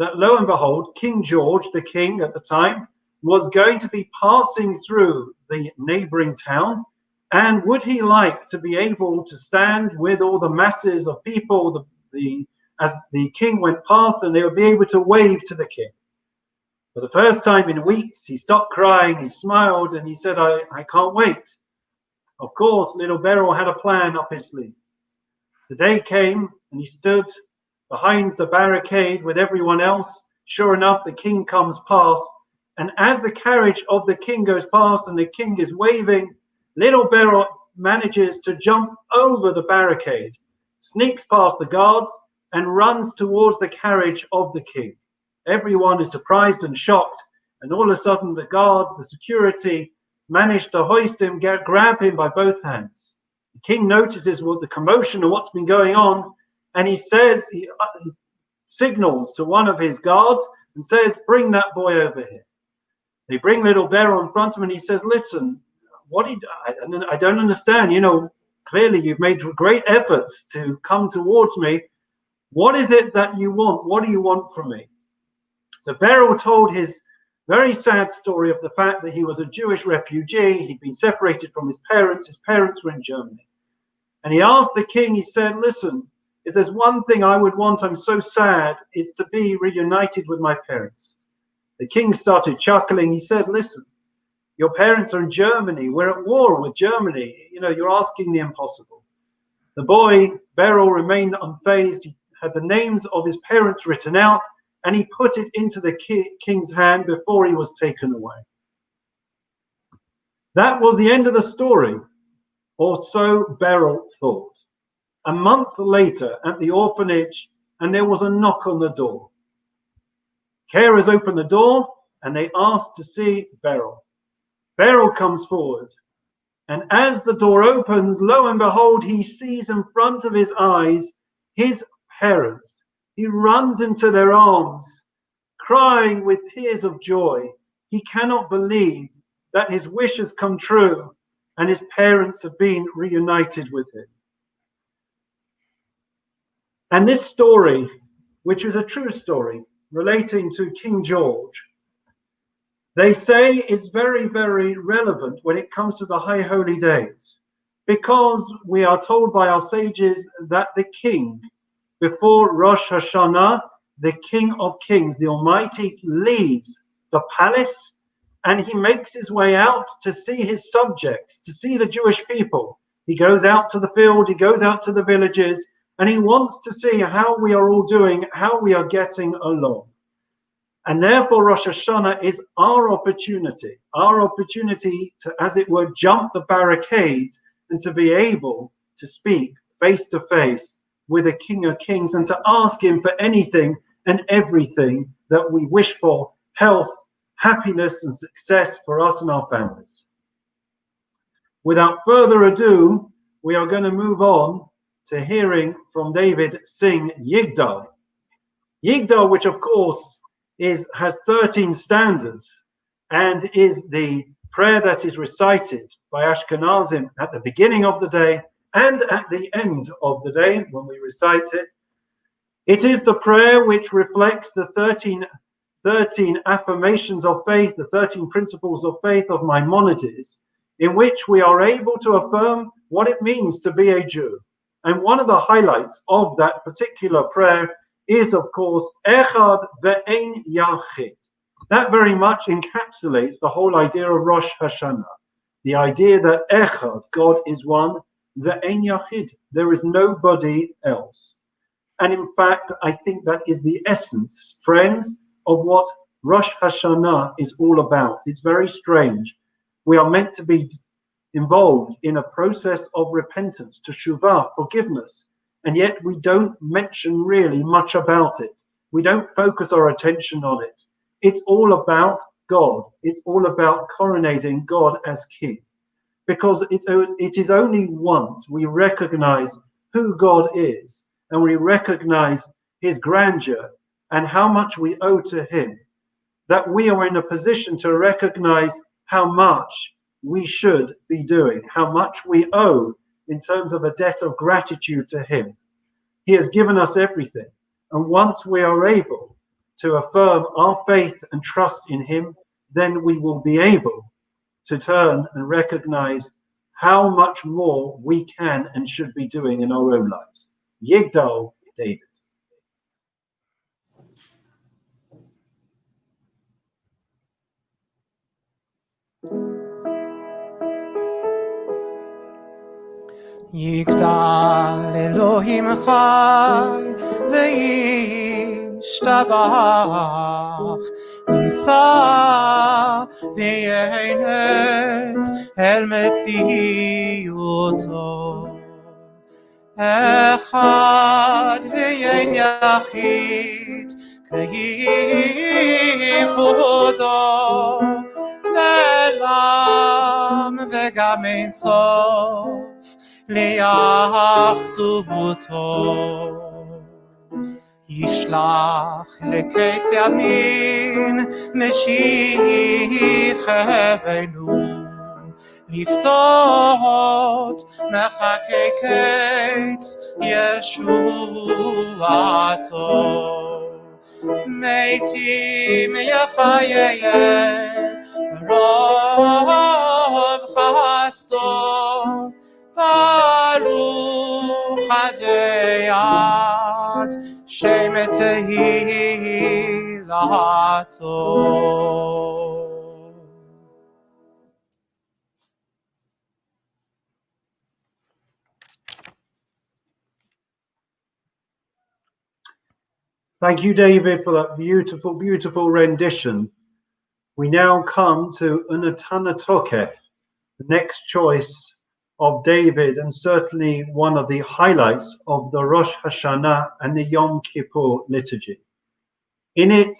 that lo and behold, King George, the king at the time, was going to be passing through the neighboring town. And would he like to be able to stand with all the masses of people as the king went past, and they would be able to wave to the king? For the first time in weeks, he stopped crying, he smiled, and he said, I can't wait. Of course, little Beryl had a plan up his sleeve. The day came, and he stood behind the barricade with everyone else. Sure enough, the king comes past, and as the carriage of the king goes past and the king is waving, little Beryl manages to jump over the barricade, sneaks past the guards, and runs towards the carriage of the king. Everyone is surprised and shocked, and all of a sudden the guards, the security, manage to hoist him, grab him by both hands. The king notices the commotion of what's been going on, and he says, he signals to one of his guards and says, bring that boy over here. They bring little Beryl in front of him, and he says, listen, I don't understand. Clearly you've made great efforts to come towards me. What is it that you want? What do you want from me? So Beryl told his very sad story of the fact that he was a Jewish refugee. He'd been separated from his parents. His parents were in Germany. And he asked the king, he said, listen, if there's one thing I would want, I'm so sad, it's to be reunited with my parents. The king started chuckling. He said, listen, your parents are in Germany. We're at war with Germany. You're asking the impossible. The boy, Beryl, remained unfazed. He had the names of his parents written out, and he put it into the king's hand before he was taken away. That was the end of the story, or so Beryl thought. A month later at the orphanage, and there was a knock on the door. Carers opened the door, and they asked to see Beryl. Beryl comes forward, and as the door opens, lo and behold, he sees in front of his eyes his parents. He runs into their arms, crying with tears of joy. He cannot believe that his wish has come true and his parents have been reunited with him. And this story, which is a true story relating to King George, they say is very, very relevant when it comes to the High Holy Days, because we are told by our sages that the king, before Rosh Hashanah, the King of Kings, the Almighty, leaves the palace and he makes his way out to see his subjects, to see the Jewish people. He goes out to the field, he goes out to the villages, and he wants to see how we are all doing, how we are getting along. And therefore, Rosh Hashanah is our opportunity to, as it were, jump the barricades and to be able to speak face to face with the King of Kings and to ask him for anything and everything that we wish for: health, happiness, and success for us and our families. Without further ado, we are going to move on to hearing from David sing Yigdal. Yigdal, which of course has 13 stanzas and is the prayer that is recited by Ashkenazim at the beginning of the day and at the end of the day when we recite it. It is the prayer which reflects the 13 affirmations of faith, the 13 principles of faith of Maimonides, in which we are able to affirm what it means to be a Jew. And one of the highlights of that particular prayer is, of course, Echad ve'ein yachid. That very much encapsulates the whole idea of Rosh Hashanah. The idea that Echad, God is one, ve'ein yachid, there is nobody else. And in fact, I think that is the essence, friends, of what Rosh Hashanah is all about. It's very strange. We are meant to be involved in a process of repentance, teshuvah, forgiveness, and yet we don't mention really much about it. We don't focus our attention on it. It's all about God. It's all about coronating God as King, because it is only once we recognize who God is and we recognize his grandeur and how much we owe to him, that we are in a position to recognize how much we should be doing, how much we owe in terms of a debt of gratitude to him. He has given us everything. And once we are able to affirm our faith and trust in him, then we will be able to turn and recognize how much more we can and should be doing in our own lives. Yigdal David. יגדל אלוהים חי וישתבח, נמצא ויינת אל מציאותו, אחד ואין יחיד כייחודו, לעולם וגם אין סוף לאחדותו. ישלח לקץ ימין משיחנו, לפתות מחכה קץ ישועתו. מתים יחייהם ברוב חסדו, ברוך הדיית שם תהילתו. Thank you, David, for that beautiful, beautiful rendition. We now come to Unatana Tokef, the next choice of David, and certainly one of the highlights of the Rosh Hashanah and the Yom Kippur liturgy. In it,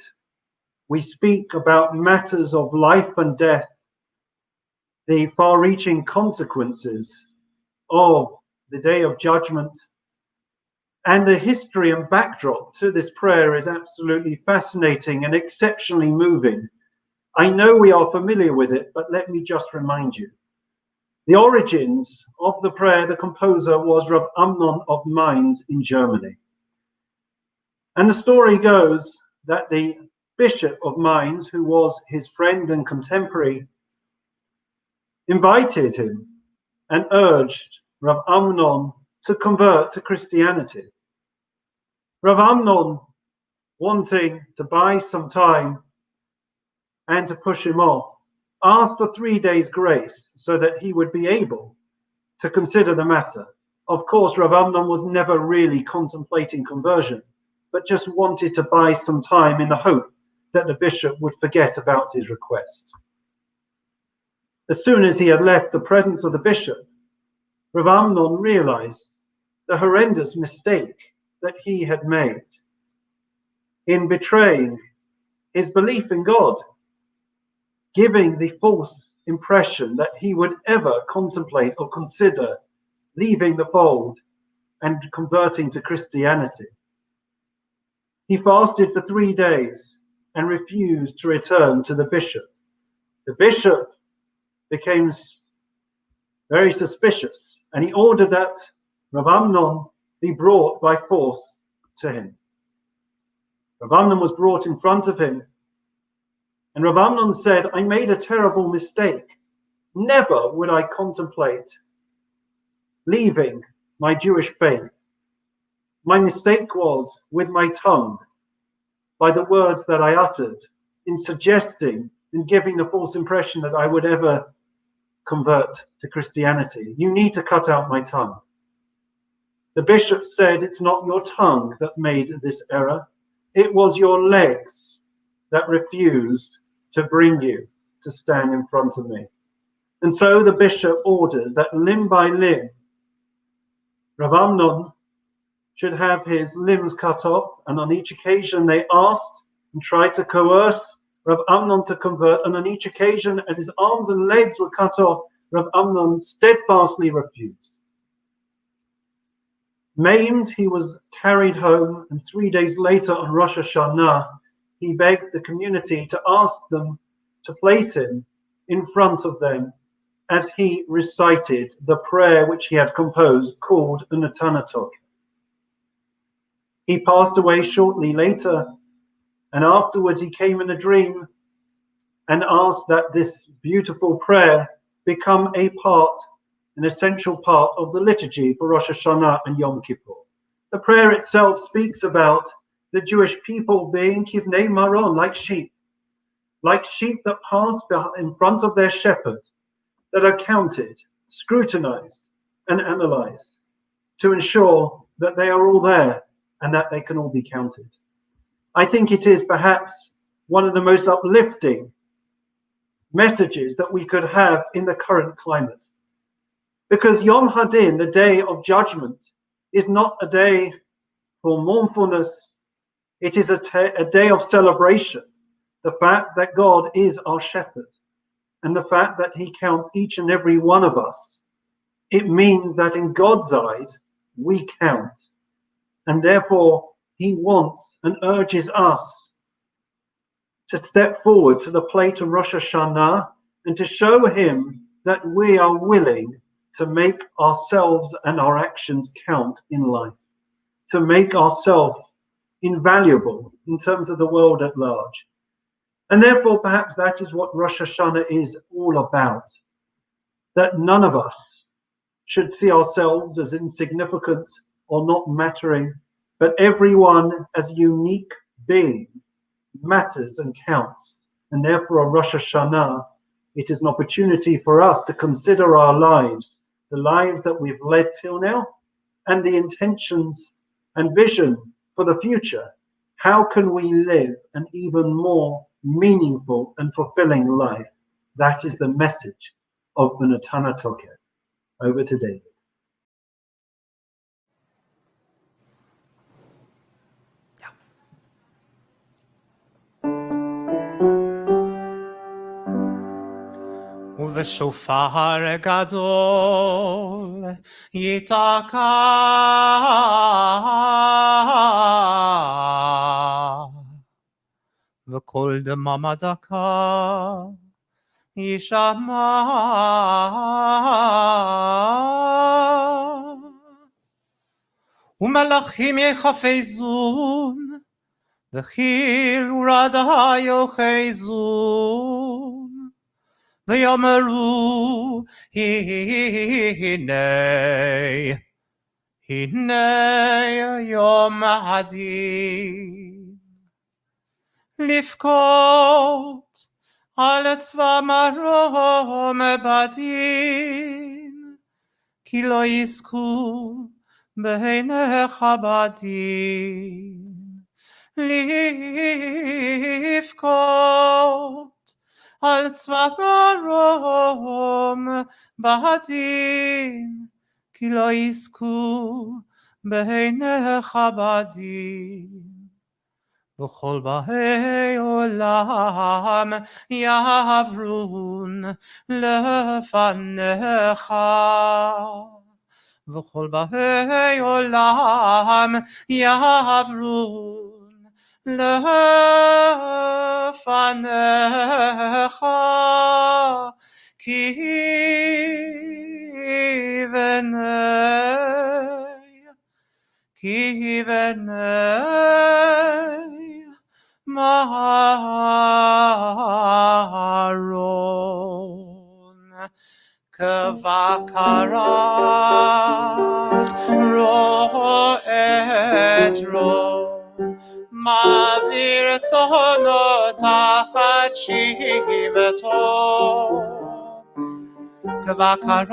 we speak about matters of life and death, the far-reaching consequences of the Day of Judgment, and the history and backdrop to this prayer is absolutely fascinating and exceptionally moving. I know we are familiar with it, but let me just remind you. The origins of the prayer, the composer was Rav Amnon of Mainz in Germany. And the story goes that the Bishop of Mainz, who was his friend and contemporary, invited him and urged Rav Amnon to convert to Christianity. Rav Amnon, wanting to buy some time and to push him off, asked for 3 days' grace so that he would be able to consider the matter. Of course, Rav Amnon was never really contemplating conversion, but just wanted to buy some time in the hope that the bishop would forget about his request. As soon as he had left the presence of the bishop, Rav Amnon realized the horrendous mistake that he had made in betraying his belief in God, giving the false impression that he would ever contemplate or consider leaving the fold and converting to Christianity. He fasted for 3 days and refused to return to the bishop. The bishop became very suspicious, and he ordered that Rav Amnon be brought by force to him. Rav Amnon was brought in front of him, and Rav Amnon said, "I made a terrible mistake. Never would I contemplate leaving my Jewish faith. My mistake was with my tongue, by the words that I uttered, in suggesting and giving the false impression that I would ever convert to Christianity. You need to cut out my tongue." The bishop said, "It's not your tongue that made this error. It was your legs that refused to bring you to stand in front of me." And so the bishop ordered that limb by limb, Rav Amnon should have his limbs cut off, and on each occasion they asked and tried to coerce Rav Amnon to convert, and on each occasion as his arms and legs were cut off, Rav Amnon steadfastly refused. Maimed, he was carried home, and 3 days later on Rosh Hashanah, he begged the community to ask them to place him in front of them as he recited the prayer which he had composed called Unatana Tokef. He passed away shortly later, And afterwards he came in a dream and asked that this beautiful prayer become an essential part of the liturgy for Rosh Hashanah and Yom Kippur. The prayer itself speaks about the Jewish people being kivnei maron, like sheep that pass in front of their shepherd, that are counted, scrutinized, and analyzed to ensure that they are all there and that they can all be counted. I think it is perhaps one of the most uplifting messages that we could have in the current climate. Because Yom Hadin, the day of judgment, is not a day for mournfulness. It is a day of celebration. The fact that God is our shepherd and the fact that he counts each and every one of us. It means that in God's eyes, we count. And therefore, he wants and urges us to step forward to the plate of Rosh Hashanah and to show him that we are willing to make ourselves and our actions count in life, to make ourselves invaluable in terms of the world at large. And therefore, perhaps that is what Rosh Hashanah is all about, that none of us should see ourselves as insignificant or not mattering, but everyone as a unique being matters and counts. And therefore, on Rosh Hashanah, it is an opportunity for us to consider our lives, the lives that we've led till now, and the intentions and vision for the future. How can we live an even more meaningful and fulfilling life? That is the message of the Natana Tokef. Over to David. ובשופר גדול ייתקע וקול דממה דקה יישמע ומלאכים יחפזון וחיל ורדה יוחזון ויאמרו הנה יום הדין לבכות על צבא מרום בדין כי לא יזכו בעיניך בדין לבכות על צבא מרום בדין כי לא יזכו בעיניך בדין וכל באי עולם יעברון לפניך וכל באי עולם יעברון לפניך כי בני מרון כבקרת רועה דרור מעביר צאנו תחת שבטו כבקרת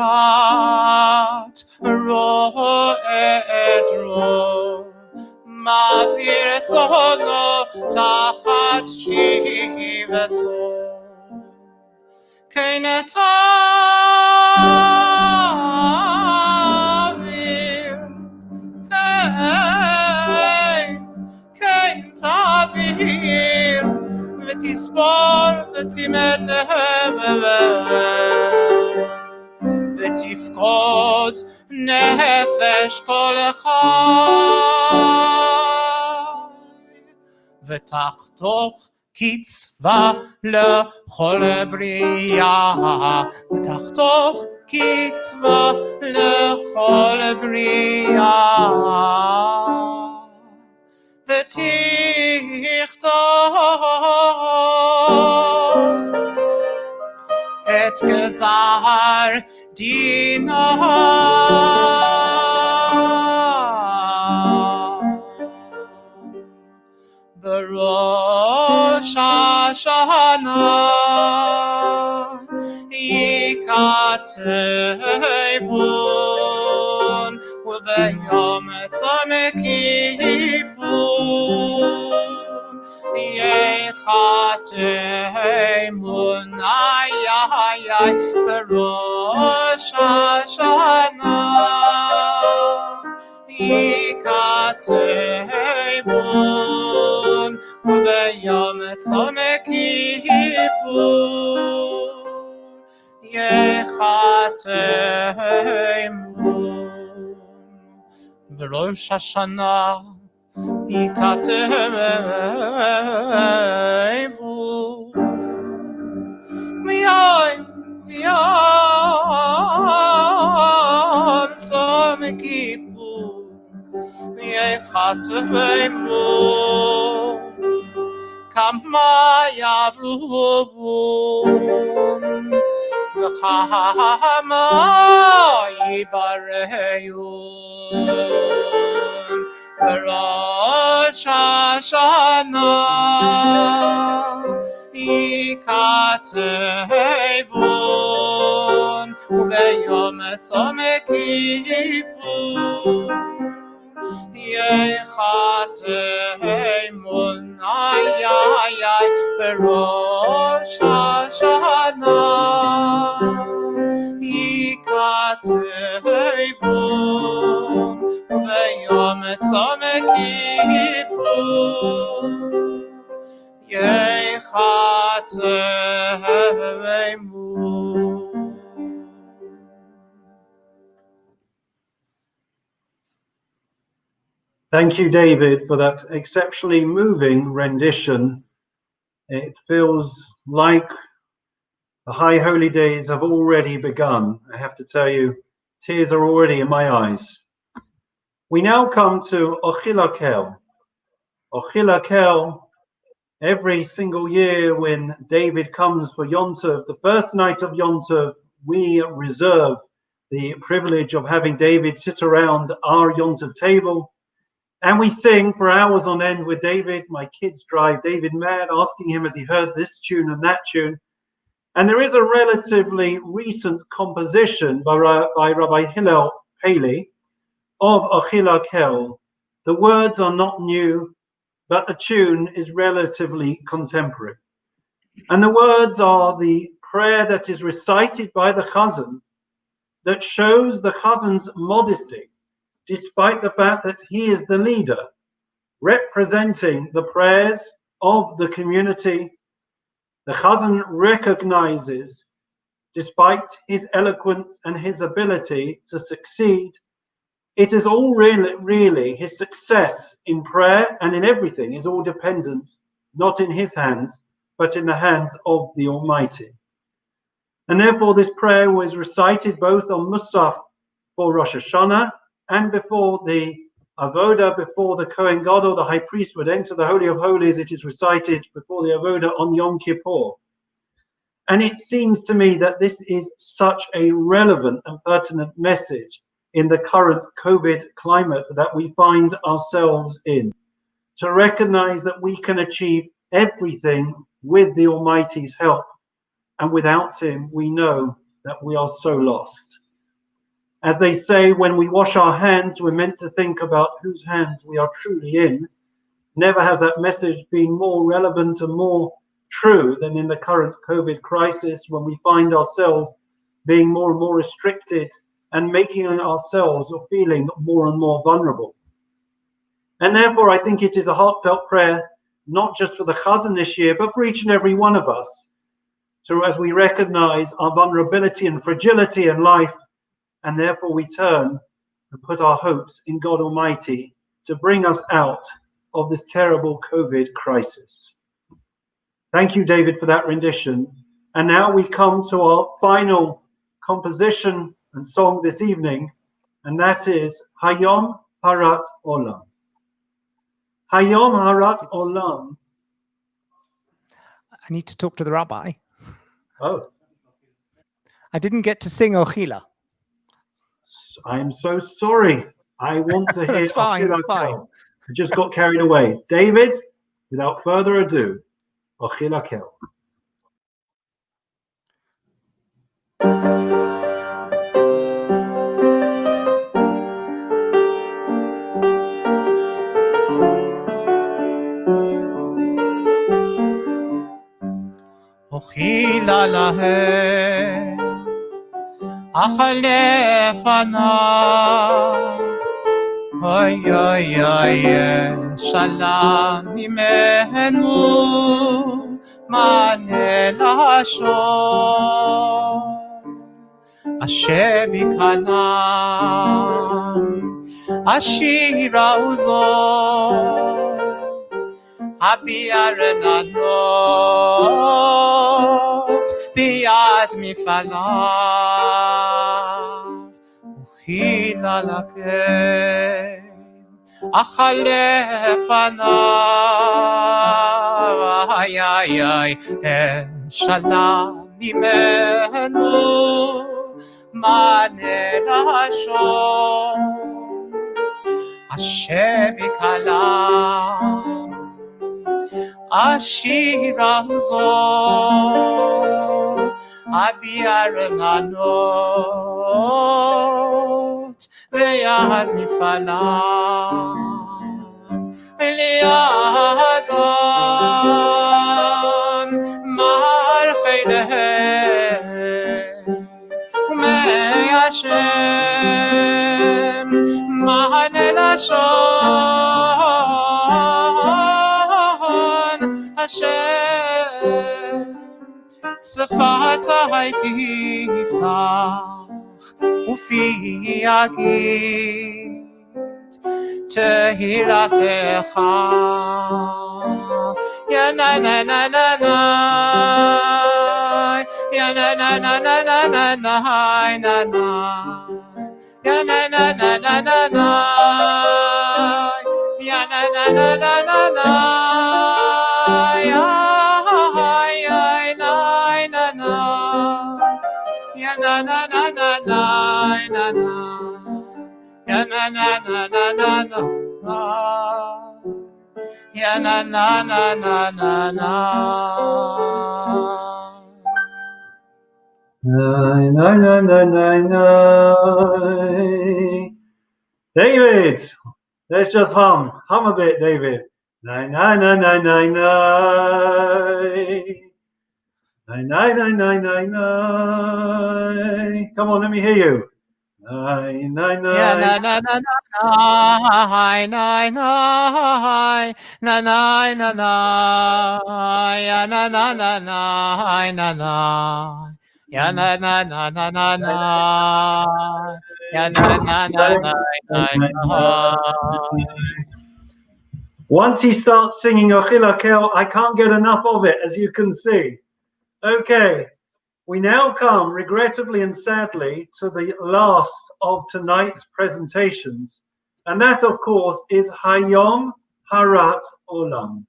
רועה דרור מעביר צאנו תחת שבטו כן תעביר כן תעביר ותספור ותמנה ותפקוד נפש כל אחד ותחתוך קצבה לכל בריאה ותחתוך קצבה לכל בריאה ותכתוב Zar Dina Rosh Hashanah Yikatevon Ubayom Tzom Kippur Yechatemun Ayayay Rosh Hashanah Yikatevon Ubayom Tzom Kippur Yechatemun Rosh Hashanah Yikatevon Miyom Tzom Kippur Yechatemun Kama Yavrun V'chama Yibareyun Rosh Hashanah Yikatevon Ubayom Tzom Kippur Yechatemun Ayayay Rosh Hashanah Yikatevon Ubayom Tzom Kippur Yechatemun. Thank you, David, for that exceptionally moving rendition. It feels like the High Holy Days have already begun. I have to tell you, tears are already in my eyes. We now come to Ochilakel. Ochilakel, every single year when David comes for Yom Tov, the first night of Yom Tov, we reserve the privilege of having David sit around our Yom Tov table. And we sing for hours on end with David. My kids drive David mad, asking him as he heard this tune and that tune. And there is a relatively recent composition by Rabbi Hillel Paley of Ochilakel. The words are not new, but the tune is relatively contemporary. And the words are the prayer that is recited by the Chazzan that shows the Chazzan's modesty, despite the fact that he is the leader, representing the prayers of the community. The Chazzan recognizes, despite his eloquence and his ability to succeed, it is all really his success in prayer and in everything is all dependent, not in his hands, but in the hands of the Almighty. And therefore this prayer was recited both on Musaf for Rosh Hashanah and before the Avodah, before the Kohen Gadol, the high priest, would enter the Holy of Holies. It is recited before the Avodah on Yom Kippur. And it seems to me that this is such a relevant and pertinent message in the current COVID climate that we find ourselves in, to recognize that we can achieve everything with the Almighty's help. And without him, we know that we are so lost. As they say, when we wash our hands, we're meant to think about whose hands we are truly in. Never has that message been more relevant and more true than in the current COVID crisis, when we find ourselves being more and more restricted and making ourselves or feeling more and more vulnerable. And therefore, I think it is a heartfelt prayer, not just for the Chazzan this year, but for each and every one of us, so as we recognize our vulnerability and fragility in life, and therefore we turn and put our hopes in God Almighty to bring us out of this terrible COVID crisis. Thank you, David, for that rendition. And now we come to our final composition and song this evening, and that is Hayom Harat Olam. Hayom Harat Olam. I need to talk to the rabbi. Oh. I didn't get to sing Ochila. I'm so sorry. I want to hear That's fine. Ochila That's fine. Kel. I just got carried away. David, without further ado, Ochila Kel. Ochila lahem, achal lefanav, oy oy oy, shalom mimenu, mane lashon, asher bikalam, ashira uzor. Habiarenanot biad mifalav uchila lakem achal lefanav ay ay ay shalom mimenu mane lashon asher bikalam Ashira uzor abiarenanot ve'ad mifalam li'adam marchei lehem u'mei Hashem ma'ane lashon Hashem Sefatai tiftach Ufi yagid Tehilatecha Ya na na na na na Ya na na na na na na na na na Ya na na na na na na Ya na na na na na na Ya Ya na na na na na na na Ya na na na na na na Ya na na na na na na Na na na na na. David, let's just hum a bit, David. Na na na na na na. Nine, nine, nine, nine, nine, nine. Come on, let me hear you. Nine, nine, nine. Yeah, na na na na nine, nine, nine, na na na na, ya na na na na, na na, ya na na na na na na, ya na na na na na. Once he starts singing Ochila Kel, I can't get enough of it, as you can see. Okay, we now come, regrettably and sadly, to the last of tonight's presentations. And that, of course, is Hayom Harat Olam.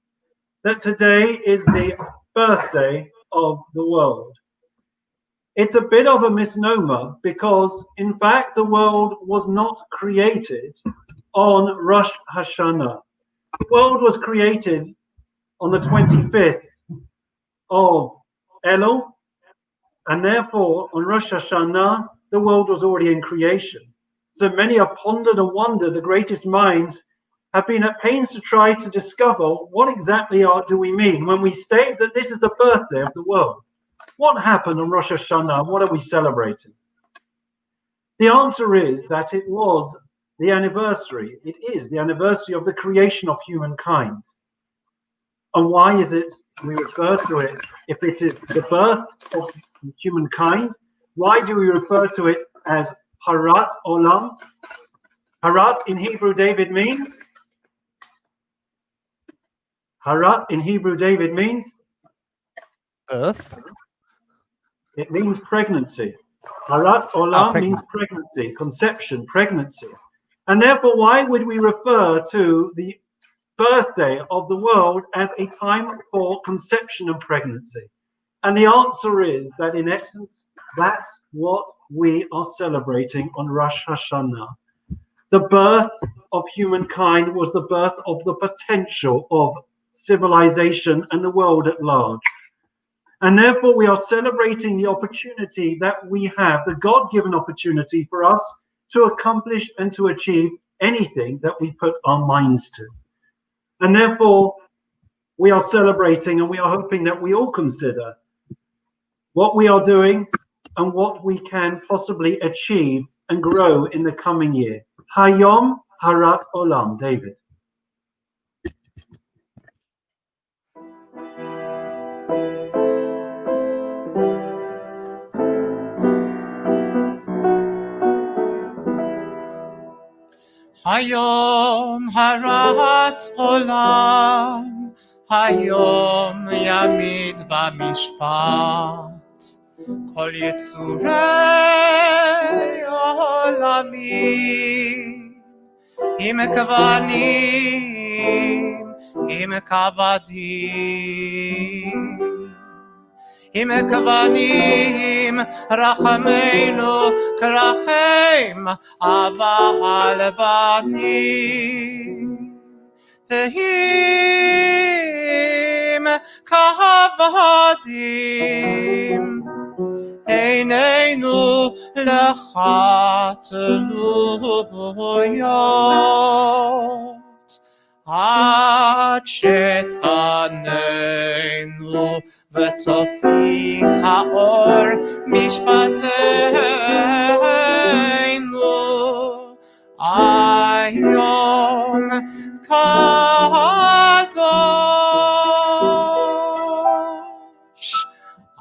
That today is the birthday of the world. It's a bit of a misnomer because, in fact, the world was not created on Rosh Hashanah. The world was created on the 25th of Elul, and therefore on Rosh Hashanah, the world was already in creation. So many have pondered and wondered, the greatest minds have been at pains to try to discover what exactly do we mean when we state that this is the birthday of the world. What happened on Rosh Hashanah? What are we celebrating? The answer is that it was the anniversary. It is the anniversary of the creation of humankind. And why is it we refer to it, if it is the birth of humankind, why do we refer to it as Harat Olam? Harat in Hebrew, David, means? Harat in Hebrew, David, means? Earth. It means pregnancy. Harat Olam means pregnancy, conception, pregnancy. And therefore, why would we refer to the birthday of the world as a time for conception and pregnancy? And the answer is that, in essence, That's what we are celebrating on Rosh Hashanah. The birth of humankind was the birth of the potential of civilization and the world at large. And therefore, we are celebrating the opportunity that we have, the God-given opportunity for us to accomplish and to achieve anything that we put our minds to. And therefore, we are celebrating and we are hoping that we all consider what we are doing and what we can possibly achieve and grow in the coming year. Hayom Harat Olam, David. Hayom Harat Olam, Hayom Yamid Bamishpat, Kol Yitzurei Olamim, Im Kavanim, Im Kavadim. Im kavanim rachameinu krachem aval banim ve'im kavadim eineinu lecha teluyot עד שתעננו ותוציא האור משפטנו היום קדוש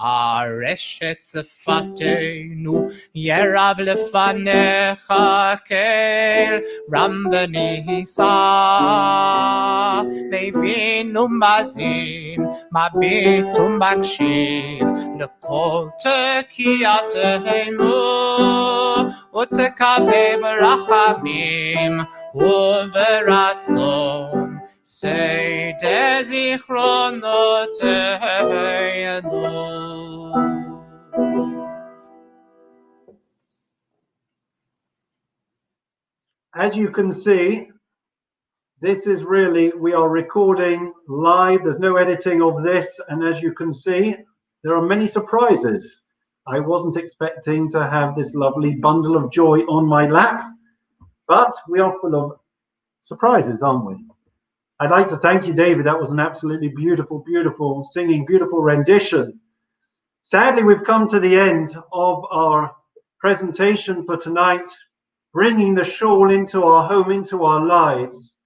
הרשת שפתנו ירב לפניך כל רם ונישא מבין ומאזין מביט ומקשיב לכל תקיעתנו ותקבל ברחמים וברצון שדה זיכרונותינו. As you can see, this is really, we are recording live. There's no editing of this. And as you can see, there are many surprises. I wasn't expecting to have this lovely bundle of joy on my lap, but we are full of surprises, aren't we? I'd like to thank you, David. That was an absolutely beautiful, beautiful singing, beautiful rendition. Sadly, we've come to the end of our presentation for tonight, bringing the Shul into our home, into our lives.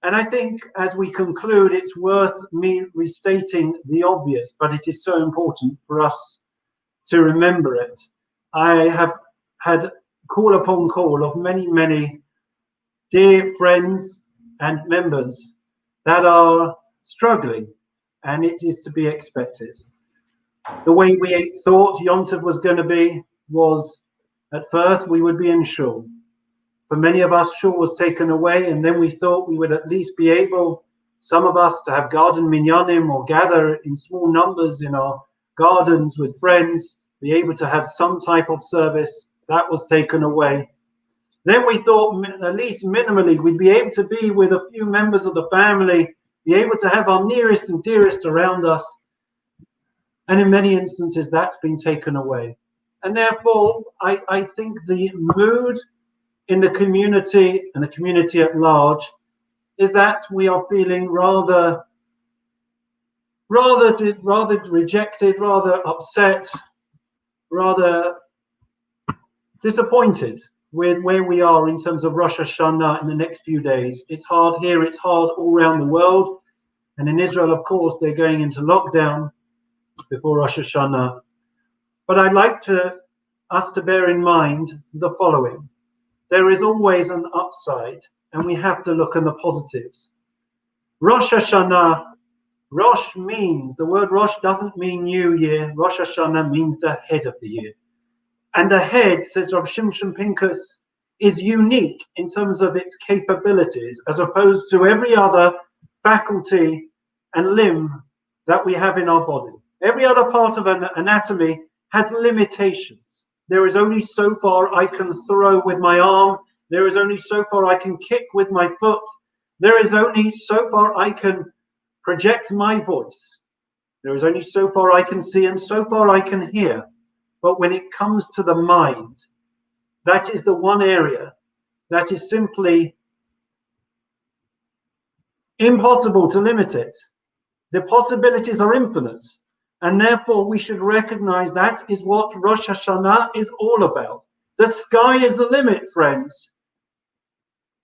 And I think as we conclude, it's worth me restating the obvious, but it is so important for us to remember it. I have had call upon call of many, many dear friends and members that are struggling, and it is to be expected. The way we thought Yom Tov was going to be was, at first, we would be in Shul. For many of us, Shul was taken away, and then we thought we would at least be able, some of us, to have garden minyanim or gather in small numbers in our gardens with friends, be able to have some type of service. That was taken away. Then we thought, at least minimally, we'd be able to be with a few members of the family, be able to have our nearest and dearest around us. And in many instances, that's been taken away. And therefore, I think the mood in the community and the community at large is that we are feeling rather rejected, rather upset, rather disappointed with where we are in terms of Rosh Hashanah in the next few days. It's hard here, it's hard all around the world. And in Israel, of course, they're going into lockdown before Rosh Hashanah. But I'd like us to bear in mind the following. There is always an upside, and we have to look at the positives. Rosh Hashanah, Rosh means, the word Rosh doesn't mean New Year. Rosh Hashanah means the head of the year. And the head, says Rav Shimshon Pinkus, is unique in terms of its capabilities as opposed to every other faculty and limb that we have in our body. Every other part of an anatomy has limitations. There is only so far I can throw with my arm. There is only so far I can kick with my foot. There is only so far I can project my voice. There is only so far I can see and so far I can hear. But when it comes to the mind, that is the one area that is simply impossible to limit it. The possibilities are infinite. And therefore we should recognize that is what Rosh Hashanah is all about. The sky is the limit, friends.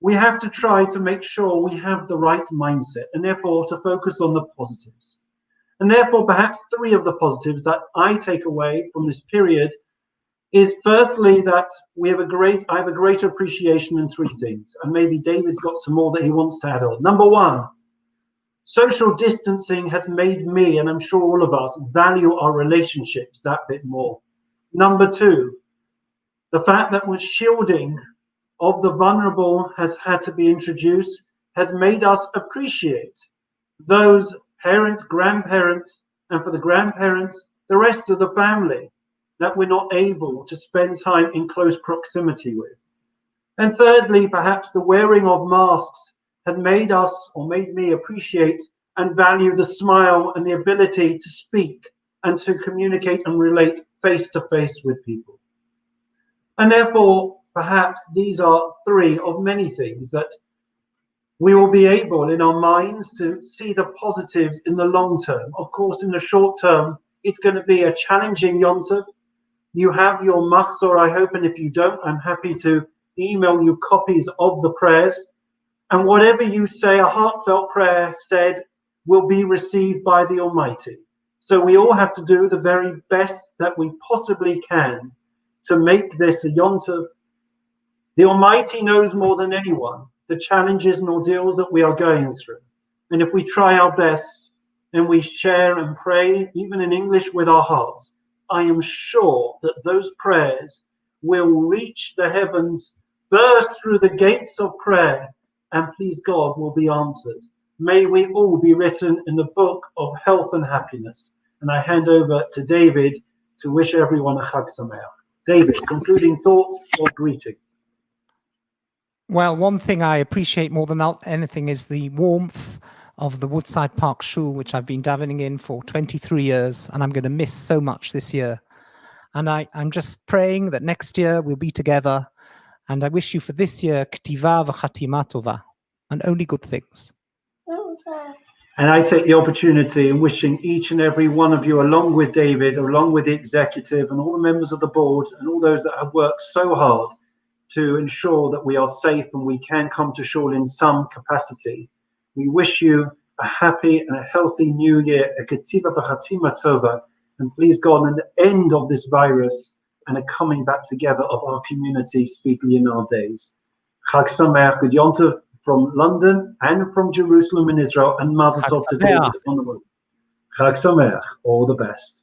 We have to try to make sure we have the right mindset and therefore to focus on the positives. And therefore perhaps three of the positives that I take away from this period is firstly that I have a greater appreciation in three things. And maybe David's got some more that he wants to add on. Number one, social distancing has made me, and I'm sure all of us, value our relationships that bit more. Number two, the fact that with shielding of the vulnerable has had to be introduced has made us appreciate those parents, grandparents, and for the grandparents, the rest of the family that we're not able to spend time in close proximity with. And thirdly, perhaps the wearing of masks had made us, or made me, appreciate and value the smile and the ability to speak and to communicate and relate face to face with people. And therefore, perhaps these are three of many things that we will be able in our minds to see the positives in the long term. Of course, in the short term, it's going to be a challenging Yom Tov. You have your machzor, I hope, and if you don't, I'm happy to email you copies of the prayers. And whatever you say, a heartfelt prayer said, will be received by the Almighty. So we all have to do the very best that we possibly can to make this a Yom Tov. The Almighty knows more than anyone the challenges and ordeals that we are going through. And if we try our best and we share and pray, even in English, with our hearts, I am sure that those prayers will reach the heavens, burst through the gates of prayer, and please God will be answered. May we all be written in the book of health and happiness. And I hand over to David to wish everyone a Chag Sameach. David, concluding thoughts or greeting? Well, one thing I appreciate more than anything is the warmth of the Woodside Park Shul, which I've been davening in for 23 years, and I'm going to miss so much this year. And I'm just praying that next year we'll be together, and I wish you for this year K'tiva v'chatima tova, and only good things. And I take the opportunity in wishing each and every one of you, along with David, along with the executive and all the members of the board and all those that have worked so hard to ensure that we are safe and we can come to Shul in some capacity. We wish you a happy and a healthy new year, a K'tiva v'chatima tova, and please God, an end of this virus and a coming back together of our community speedily in our days. Chag Sameach, good Yom Tov from London and from Jerusalem in Israel, and Mazel Tov to David on the road. Chag Sameach, all the best.